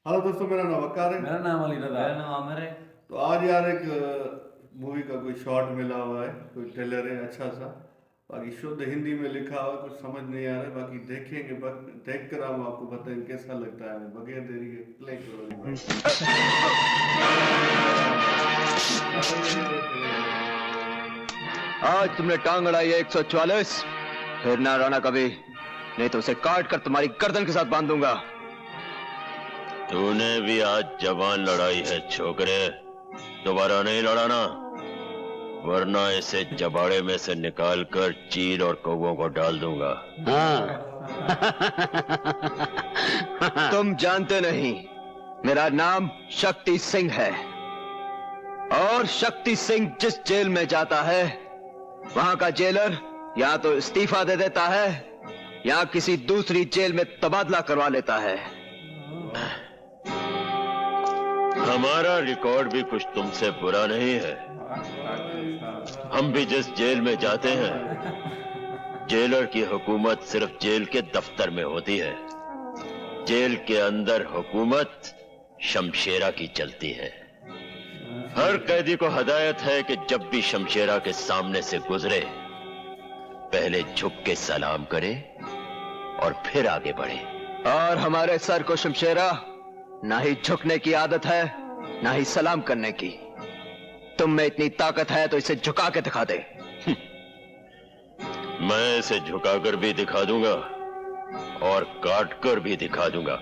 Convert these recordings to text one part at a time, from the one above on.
Hello दोस्तों, मेरा नाम वकार है। मेरा नाम अली रजा। मेरा नाम आमिर है। तो आज यार एक मूवी का कोई शॉट मिला हुआ है, कोई ट्रेलर है अच्छा सा। बाकी शुद्ध हिंदी में लिखा हुआ है, कुछ समझ नहीं आ रहा है। बाकी देखेंगे, देख कर हम आपको बताएंगे कैसा लगता है हमें। बगैर देरी के प्ले करो जी आज तुमने टांग अड़ाई है 144, फिर ना रोना कभी, नहीं तो उसे काट कर तुम्हारी गर्दन के साथ बांध दूंगा। तूने भी आज जवान लड़ाई है छोकरे, दोबारा नहीं लड़ाना, वरना इसे जबाड़े में से निकाल कर चील और कौवों को डाल दूंगा। तुम जानते नहीं, मेरा नाम शक्ति सिंह है, और शक्ति सिंह जिस जेल में जाता है वहां का जेलर या तो इस्तीफा दे देता है या किसी दूसरी जेल में तबादला करवा लेता है। हमारा रिकॉर्ड भी कुछ तुमसे बुरा नहीं है। हम भी जिस जेल में जाते हैं, जेलर की हुकूमत सिर्फ जेल के दफ्तर में होती है। जेल के अंदर हुकूमत शमशेरा की चलती है। हर कैदी को हदायत है कि जब भी शमशेरा के सामने से गुजरे, पहले झुक के सलाम करे और फिर आगे बढ़े। और हमारे सर को शमशेरा ना ही झुकने की आदत है ना ही सलाम करने की। तुम में इतनी ताकत है तो इसे झुका के दिखा दे। मैं इसे झुकाकर भी दिखा दूंगा और काट कर भी दिखा दूंगा।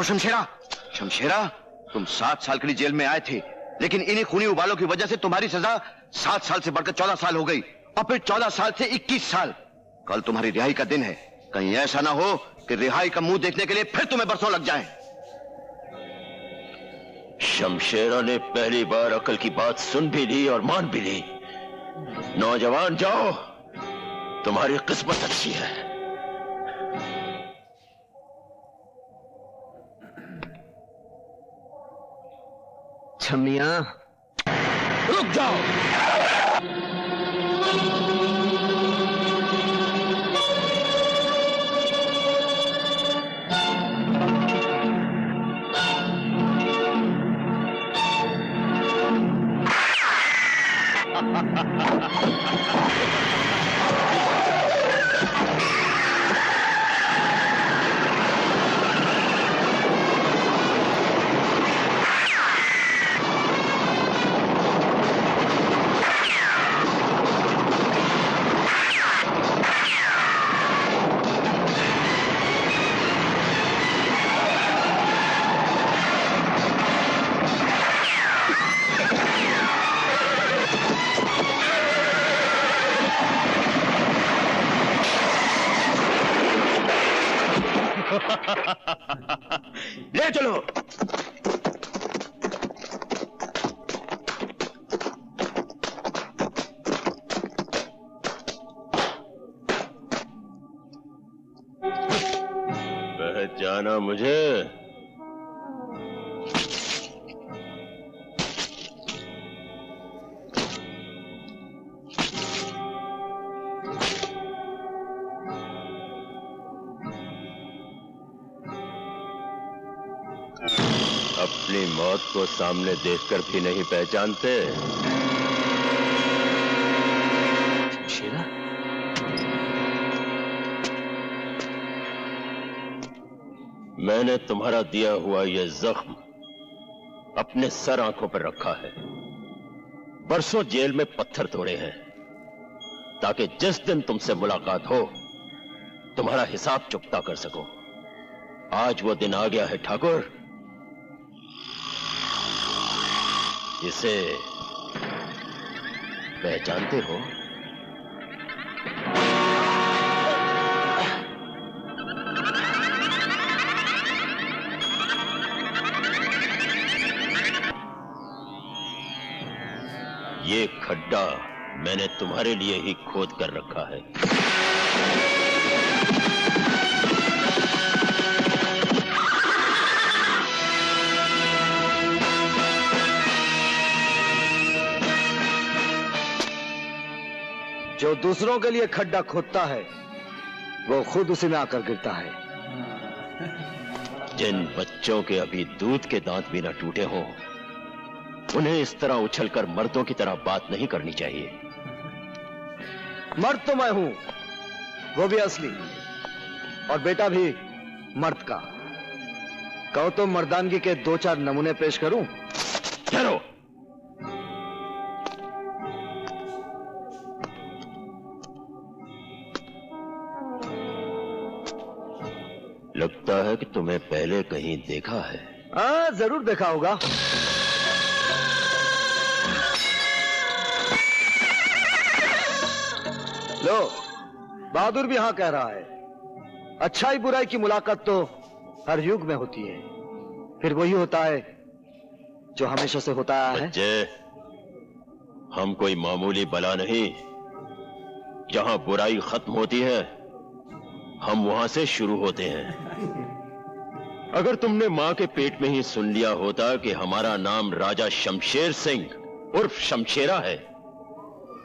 शमशेरा, शमशेरा, तुम 7 साल के लिए जेल में आए थे, लेकिन इन्हीं खूनी उबालों की वजह से तुम्हारी सजा 7 साल से बढ़कर 14 साल हो गई, और फिर 14 साल से 21 साल। कल तुम्हारी रिहाई का दिन है। कहीं ऐसा ना हो कि रिहाई का मुंह देखने के लिए फिर तुम्हें बरसों लग जाए। शमशेरा ने पहली बार अकल की बात सुन भी ली और मान भी ली। नौजवान जाओ, तुम्हारी किस्मत अच्छी है। छमिया, रुक जाओ। ले चलो। पहचाना मुझे? अपनी मौत को सामने देखकर भी नहीं पहचानते? शेरा, मैंने तुम्हारा दिया हुआ यह जख्म अपने सर आंखों पर रखा है। बरसों जेल में पत्थर तोड़े हैं, ताकि जिस दिन तुमसे मुलाकात हो तुम्हारा हिसाब चुकता कर सकूं। आज वो दिन आ गया है ठाकुर। इसे पहचानते हो? ये खड्डा मैंने तुम्हारे लिए ही खोद कर रखा है। जो दूसरों के लिए खड्डा खोदता है वो खुद उसी में आकर गिरता है। जिन बच्चों के अभी दूध के दांत भी न टूटे हों उन्हें इस तरह उछलकर मर्दों की तरह बात नहीं करनी चाहिए। मर्द तो मैं हूं, वो भी असली, और बेटा भी मर्द का। कहो तो मर्दानगी के 2-4 नमूने पेश करूं? चलो। लगता है कि तुम्हें पहले कहीं देखा है। हाँ, जरूर देखा होगा। लो, बहादुर भी हाँ कह रहा है। अच्छाई बुराई की मुलाकात तो हर युग में होती है, फिर वही होता है जो हमेशा से होता आया है। बच्चे, हम कोई मामूली बला नहीं। जहां बुराई खत्म होती है हम वहां से शुरू होते हैं। अगर तुमने मां के पेट में ही सुन लिया होता कि हमारा नाम राजा शमशेर सिंह उर्फ शमशेरा है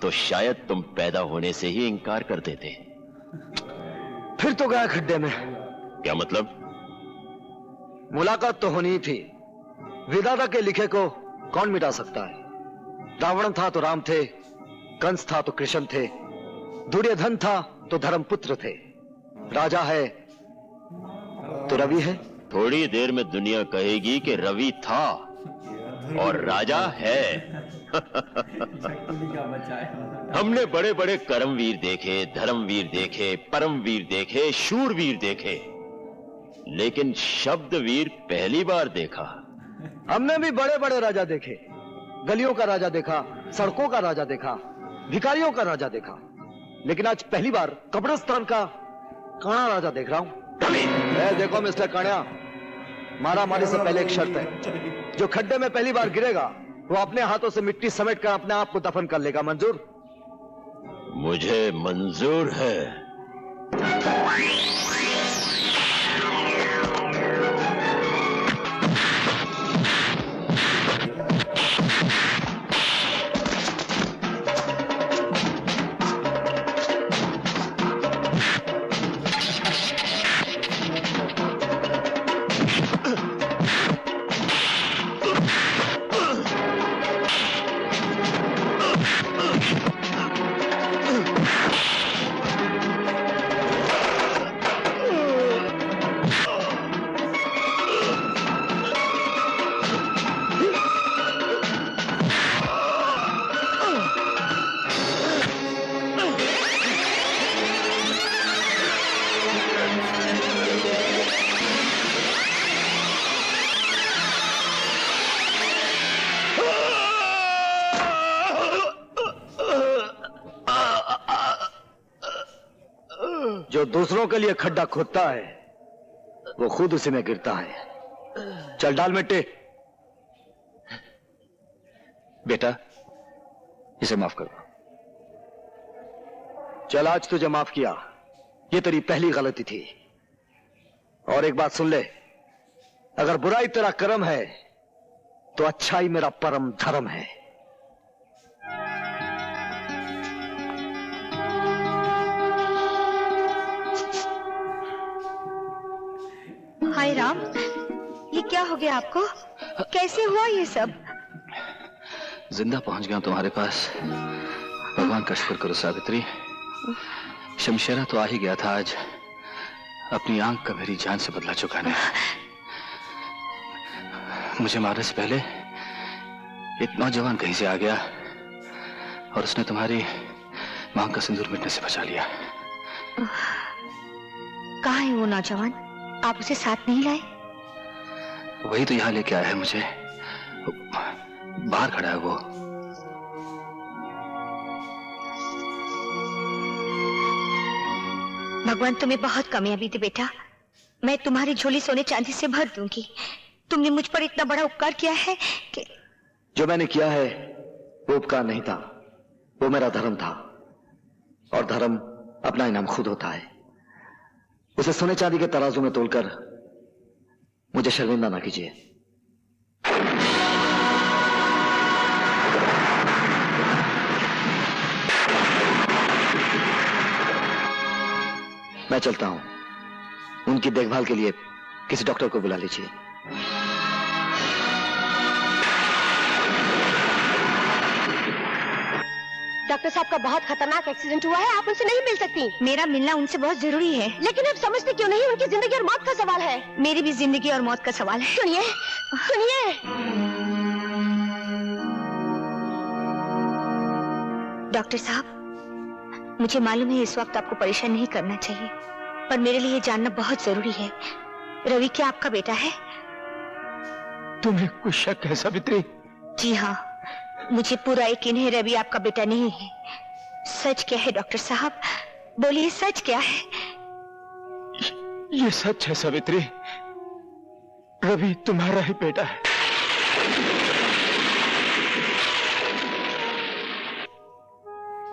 तो शायद तुम पैदा होने से ही इनकार कर देते। फिर तो गया खड्डे में। क्या मतलब? मुलाकात तो होनी ही थी। विधाता के लिखे को कौन मिटा सकता है? रावण था तो राम थे, कंस था तो कृष्ण थे, दुर्योधन था तो धर्मपुत्र थे, राजा है तो रवि है। थोड़ी देर में दुनिया कहेगी कि रवि था और राजा है। हमने बड़े बड़े कर्मवीर देखे, धर्मवीर देखे, परमवीर देखे, शूरवीर देखे, लेकिन शब्दवीर पहली बार देखा। हमने भी बड़े बड़े राजा देखे। गलियों का राजा देखा, सड़कों का राजा देखा, भिखारियों का राजा देखा, लेकिन आज पहली बार कब्रिस्तान का काना राजा देख रहा हूं। देखो मिस्टर कान्या, मारा मारी से पहले एक शर्त है। जो खड्डे में पहली बार गिरेगा वो अपने हाथों से मिट्टी समेट कर अपने आप को दफन कर लेगा। मंजूर? मुझे मंजूर है। जो दूसरों के लिए खड्डा खोदता है वो खुद उसी में गिरता है। चल डाल मिट्टी। बेटा, इसे माफ करो। चल, आज तुझे माफ किया, ये तेरी पहली गलती थी। और एक बात सुन ले, अगर बुराई तेरा कर्म है तो अच्छाई मेरा परम धर्म है। हाय राम, ये क्या हो गया आपको? कैसे हुआ ये सब? जिंदा पहुंच गया तुम्हारे पास। भगवान का शुक्र करो सावित्री। शमशेरा तो आ ही गया था आज, अपनी आंख का मेरी जान से बदला चुकाने। मुझे मारने से पहले एक नौजवान कहीं से आ गया और उसने तुम्हारी मांग का सिंदूर मिटने से बचा लिया। कहाँ है वो नौजवान? आप उसे साथ नहीं लाए? वही तो यहाँ लेके आया है मुझे। बाहर खड़ा है वो। भगवान तुम्हें बहुत कामयाबी दे बेटा। मैं तुम्हारी झोली सोने चांदी से भर दूंगी। तुमने मुझ पर इतना बड़ा उपकार किया है कि जो मैंने किया है वो उपकार नहीं था, वो मेरा धर्म था। और धर्म अपना इनाम खुद होता है। उसे सोने चांदी के तराजू में तोलकर मुझे शर्मिंदा ना कीजिए। मैं चलता हूं। उनकी देखभाल के लिए किसी डॉक्टर को बुला लीजिए। डॉक्टर साहब का बहुत खतरनाक एक्सीडेंट हुआ है, आप उनसे नहीं मिल सकती। मेरा मिलना उनसे बहुत जरूरी है। लेकिन आप समझते क्यों नहीं? उनकी जिंदगी और मौत का सवाल है। मेरी भी जिंदगी और मौत का सवाल है। सुनिए सुनिए। डॉक्टर साहब, मुझे मालूम है इस वक्त आपको परेशान नहीं करना चाहिए, पर मेरे लिए जानना बहुत जरूरी है। रवि क्या आपका बेटा है? तुम्हें कुछ शक है सावित्री? जी हाँ, मुझे पूरा यकीन है रवि आपका बेटा नहीं है। सच क्या है डॉक्टर साहब? बोलिए, सच क्या है? ये सच है सावित्री। रवि तुम्हारा ही बेटा है।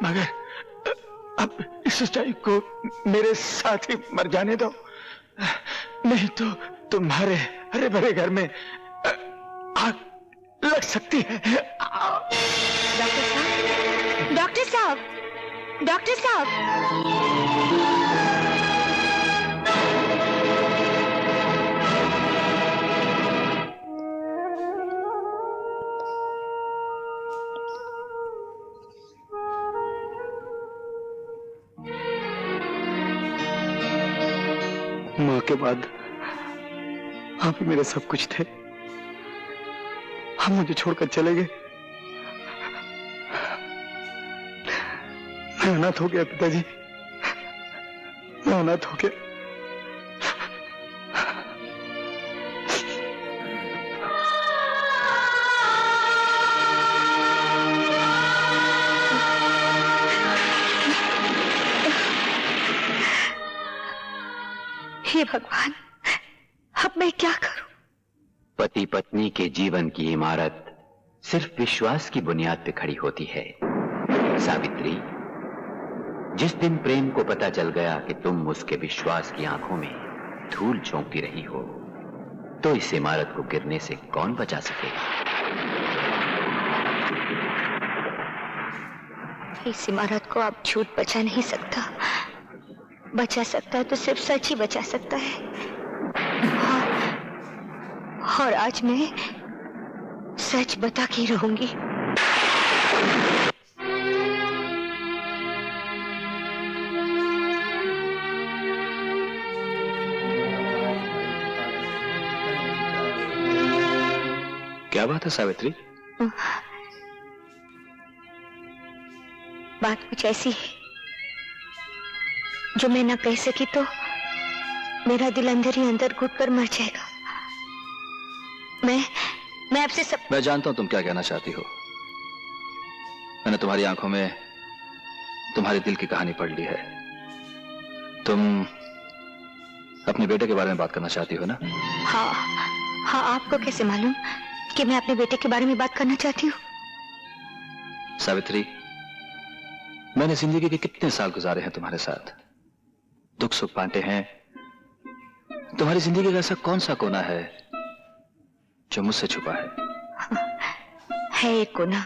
मगर अब इस सच्चाई को मेरे साथ ही मर जाने दो, नहीं तो तुम्हारे हरे भरे घर में आग लग सकती है। डॉक्टर साहब, डॉक्टर साहब, डॉक्टर साहब। मां के बाद आप ही मेरे सब कुछ थे। हम मुझे छोड़कर चले गए। मैं अनाथ हो गया पिताजी, मैं अनाथ हो गया। हे भगवान, अब मैं क्या करूं? पति पत्नी के जीवन की इमारत सिर्फ विश्वास की बुनियाद पे खड़ी होती है। सावित्री, जिस दिन प्रेम को पता चल गया कि तुम उसके विश्वास की आंखों में धूल झोंकती रही हो, तो इस इमारत को गिरने से कौन बचा सकेगा? इस इमारत को अब झूठ बचा नहीं सकता। बचा सकता है तो सिर्फ सच ही बचा सकता है। और आज मैं सच बता के रहूंगी। क्या बात है सावित्री? बात कुछ ऐसी है जो मैं ना कह सकी तो मेरा दिल अंदर ही अंदर घुट कर मर जाएगा। मैं आपसे सब... मैं जानता हूं तुम क्या कहना चाहती हो। मैंने तुम्हारी आंखों में तुम्हारे दिल की कहानी पढ़ ली है। तुम अपने बेटे के बारे में बात करना चाहती हो ना? हाँ, आपको कैसे मालूम कि मैं अपने बेटे के बारे में बात करना चाहती हूँ? सावित्री, मैंने जिंदगी के कितने साल गुजारे हैं तुम्हारे साथ, दुख सुख बांटे हैं। तुम्हारी जिंदगी का ऐसा कौन सा कोना है जो मुझसे छुपा है एक कोना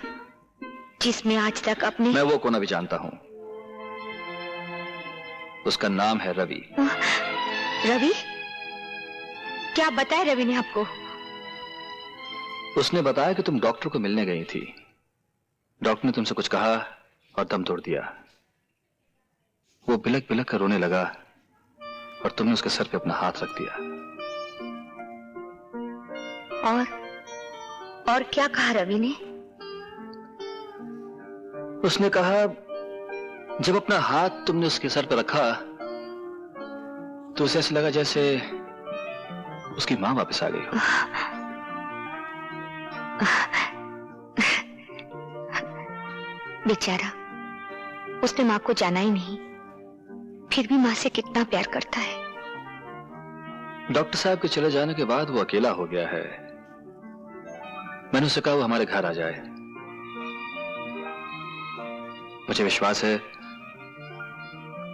जिसमें आज तक अपने... मैं वो कोना भी जानता हूं। उसका नाम है रवि। रवि? क्या बताया रवि ने आपको? उसने बताया कि तुम डॉक्टर को मिलने गई थी। डॉक्टर ने तुमसे कुछ कहा और दम तोड़ दिया। वो बिलक बिलक कर रोने लगा और तुमने उसके सर पे अपना हाथ रख दिया। और क्या कहा रवि ने? उसने कहा जब अपना हाथ तुमने उसके सर पर रखा तो उसे ऐसा लगा जैसे उसकी मां वापस आ गई हो। बेचारा, उसने मां को जाना ही नहीं, फिर भी मां से कितना प्यार करता है। डॉक्टर साहब के चले जाने के बाद वो अकेला हो गया है। मैंने उसे कहा वो हमारे घर आ जाए। मुझे विश्वास है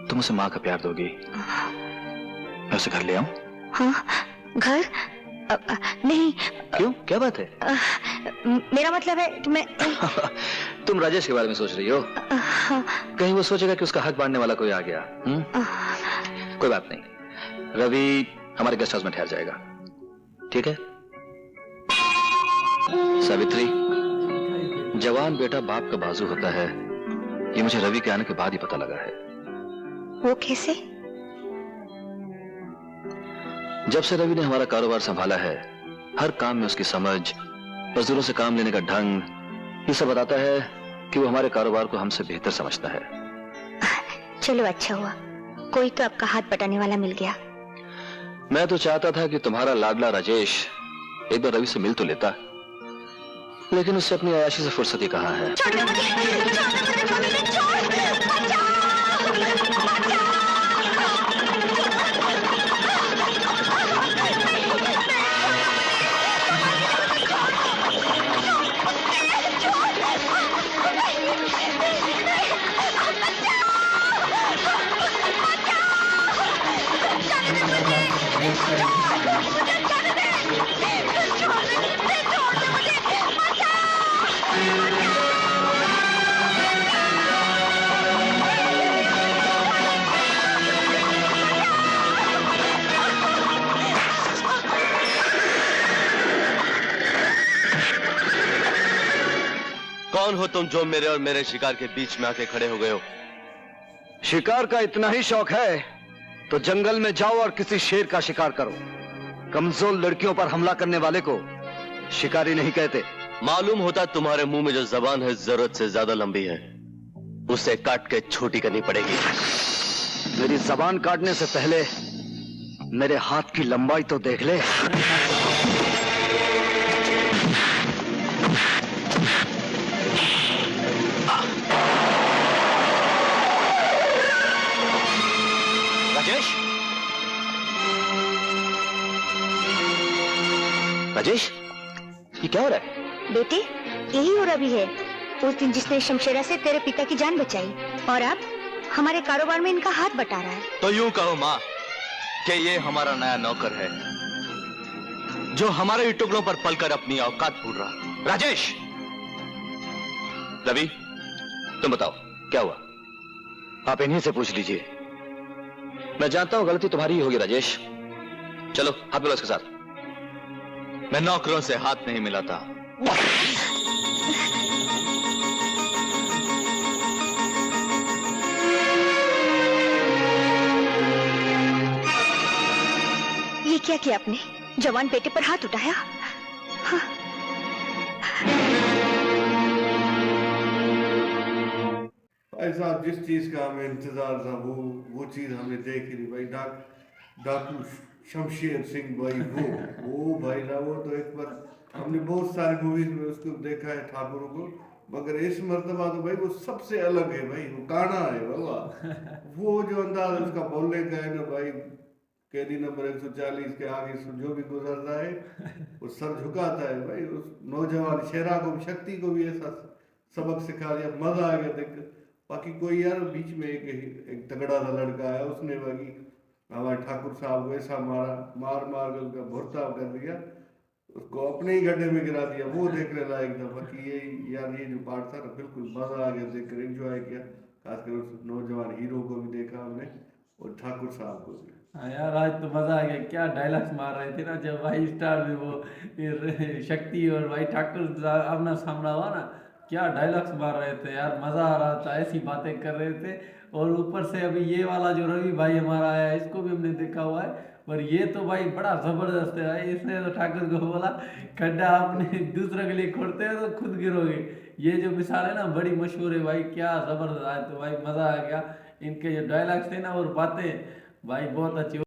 तुम उसे मां का प्यार दोगी। मैं उसे घर ले आऊं? हाँ, घर? नहीं। क्यों, क्या बात है? मेरा मतलब है कि मैं तुम राजेश के बारे में सोच रही हो? कहीं वो सोचेगा कि उसका हक बांटने वाला कोई आ गया। कोई बात नहीं, रवि हमारे गेस्ट हाउस में ठहर जाएगा, ठीक है? सावित्री, जवान बेटा बाप का बाजू होता है, ये मुझे रवि के आने के बाद ही पता लगा है। वो कैसे? जब से रवि ने हमारा कारोबार संभाला है, हर काम में उसकी समझ, मजदूरों से काम लेने का ढंग, ये सब बताता है कि वो हमारे कारोबार को हमसे बेहतर समझता है। चलो अच्छा हुआ, कोई तो आपका हाथ बटाने वाला मिल गया। मैं तो चाहता था कि तुम्हारा लाडला राजेश एक बार रवि से मिल तो लेता, लेकिन उससे अपनी अयाशी से फुर्सत ही कहाँ है। कौन हो तुम जो मेरे और मेरे शिकार के बीच में आके खड़े हो गए हो? शिकार का इतना ही शौक है तो जंगल में जाओ और किसी शेर का शिकार करो। कमजोर लड़कियों पर हमला करने वाले को शिकारी नहीं कहते। मालूम होता तुम्हारे मुंह में जो जबान है जरूरत से ज्यादा लंबी है, उसे काट के छोटी करनी पड़ेगी। मेरी जबान काटने से पहले मेरे हाथ की लंबाई तो देख ले। राजेश, राजेश, ये क्या हो रहा है? बेटे, यही हो रवि है, उस दिन जिसने शमशेरा से तेरे पिता की जान बचाई, और अब हमारे कारोबार में इनका हाथ बटा रहा है। तो यूं कहो माँ कि ये हमारा नया नौकर है जो हमारे ही टुकड़ों पर पलकर अपनी औकात भूल रहा। राजेश, रवि, तुम बताओ क्या हुआ? आप इन्हीं से पूछ लीजिए। मैं जानता हूं गलती तुम्हारी ही होगी राजेश। चलो हाथ मिलाओ इसके साथ। मैं नौकरों से हाथ नहीं मिलाता। ये क्या किया आपने? जवान बेटे पर हाथ उठाया? हाँ। भाई साहब, जिस चीज का हमें इंतजार था वो चीज हमने देख ही नहीं भाई। डाकू शमशेर सिंह भाई, वो भाई ना, वो तो एक बार हमने बहुत सारी मूवीज में उसको देखा है ठाकुर को, मगर इस मर्तबा तो भाई वो सबसे अलग है भाई। वो काना है बाबा। वो जो अंदाज उसका बोलने का है ना भाई, कैदी नंबर 140 के आगे जो भी गुजरता है वो सर झुकाता है भाई। उस नौजवान शेरा को, शक्ति को भी ऐसा सबक सिखा दिया, मजा आ गया देख। बाकी कोई यार बीच में एक तगड़ा सा लड़का है, उसने बाकी हमारे ठाकुर साहब को ऐसा मार कर उसका भुरताव कर दिया, उसको अपने ही गड्ढे में गिरा दिया। वो देखने लायक था। बाकी ये यार ये जो पार्ट था ना, बिल्कुल मजा आ गया देखकर, एंजॉय किया। खासकर उस नौजवान हीरो को भी देखा हमने और ठाकुर साहब को भी। हाँ यार, आज तो मजा आ गया। क्या डायलॉग्स मार रहे थे ना जब भाई स्टार में वो शक्ति और भाई ठाकुर आमना सामना हुआ ना, क्या डायलॉग्स मार रहे थे यार, मजा आ रहा था, ऐसी बातें कर रहे थे। और ऊपर से अभी ये वाला जो रवि भाई हमारा आया, इसको भी हमने देखा हुआ है, पर ये तो भाई बड़ा जबरदस्त है भाई। इसने तो ठाकुर को बोला, खड्डा आपने दूसरों के लिए खोदते हैं तो खुद गिरोगे। ये जो मिसाल है ना बड़ी मशहूर है भाई, क्या जबरदस्त, तो भाई मजा आ गया। इनके जो डायलॉग्स थे ना और बातें भाई बहुत अच्छी।